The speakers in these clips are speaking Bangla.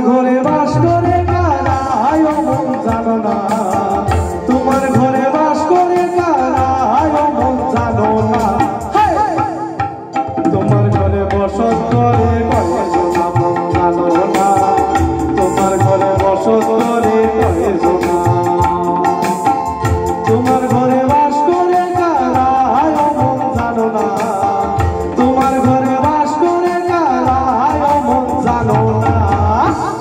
ঘরে বাস করে কারা মন জানো না, তোমার ঘরে বাস করে কারা মন জানো না, তোমার ঘরে বসত করে কয়েকজনা মন জানো না, তোমার ঘরে বসত করে কয়েকজনা, তোমার ঘরে বাস করে কারা মন জানো না, তোমার ঘরে বাস করে কারা মন জানো না,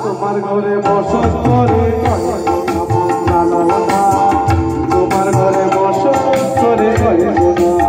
তোমার ঘরে বসত করে কয়েকজনা মন জানো না, তোমার ঘরে বসত করে কয়েকজনা।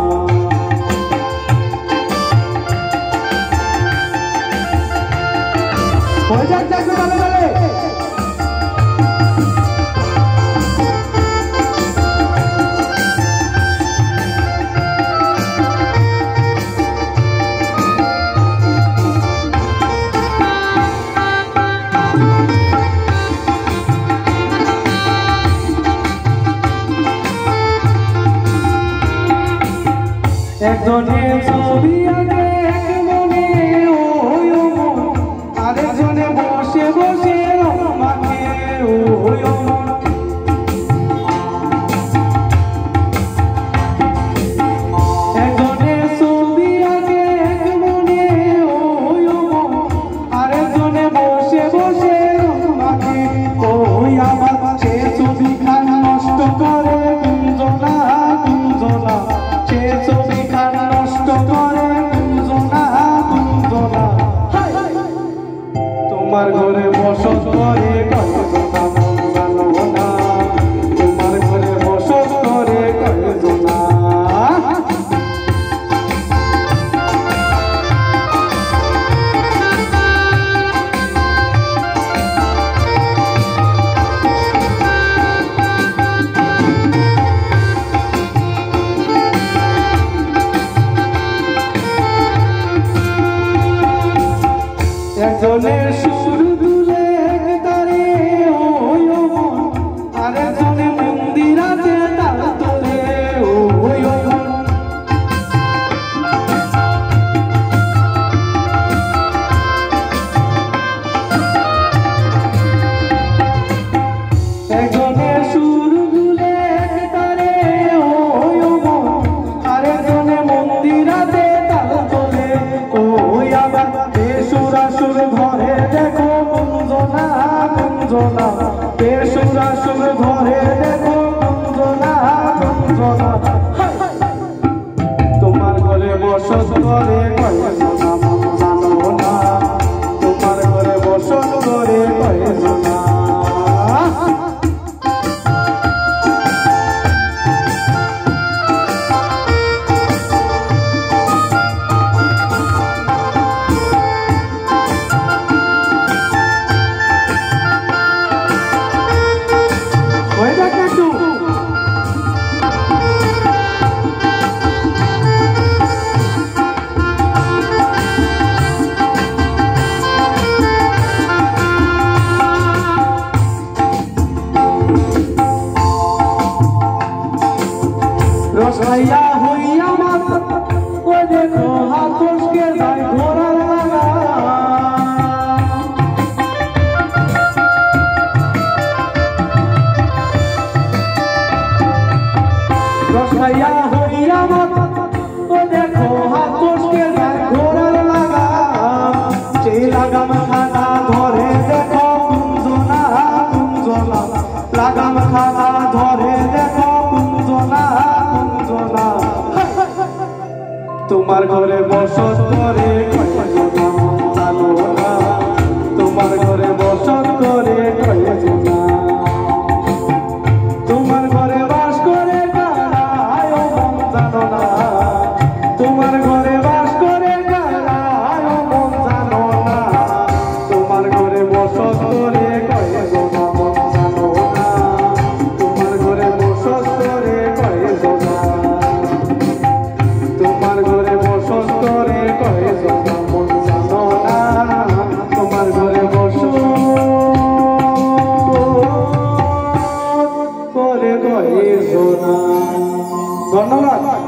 একজনে ছবি আঁকে এক মনে ওই মন, আরেকজনে বসে বসে মাকে ওই মন, একজনে ছবি আঁকে এক মনে ওই মন, আরেকজনে বসে বসে মাকে ওই আমার, সে ছবি খান নষ্ট করে কুঞ্জনা কুঞ্জনা, সে ছবি খান নষ্ট করে কুঞ্জনা কুঞ্জনা, তোমার ঘরে বসত করে কয়েকজনা মন জানো না, তোমার ঘরে বসত করে কয়েকজনা। একজনের সুর দুলে তারে ওই মন, আরেকজনে মন্দিরাতে তাল তোলে ওই মন, একজনের সুর দুলে তারে ওই মন, আরেকজনে মন্দিরাতে তাল তোলে ওই আবার, বেসুরাসুর ঘরে দেখো কুঞ্জনা কুঞ্জনা, বেসুরাসুর ঘরে দেখো কুঞ্জনা কুঞ্জনা, তোমার ঘরে বসত করে কয়েকজনা মন জানো না, তোমার ঘরে বসত করে কয়েকজনা। রসাইয়া হইয়া মাত ও দেখো হাতকে যায় ঘোরার লাগা, রসাইয়া হইয়া মাত ও দেখো হাতকে যায় ঘোরার লাগা, সেই লাগাম খানা ধরে দেখো কুঞ্জনা কুঞ্জনা, লাগাম খানা ধরে দেখো কুঞ্জনা কুঞ্জনা, তোমার ঘরে বসত করে কয়েকজনা মন জানো না, তোমার ঘরে বসত করে কয়েকজনা, তোমার ঘরে বাস করে কারা মন জানো না, তোমার ঘরে বাস করে কারা মন জানো না, তোমার ঘরে বসত করে কয়েকজনা মন জানো না, তোমার ঘরে বসত করে কয়েকজনা, তোমার ঘরে বসত করে কয়েকজনা মন জানো না, তোমার ঘরে বসত করে কয়েকজনা। ধন্যবাদ।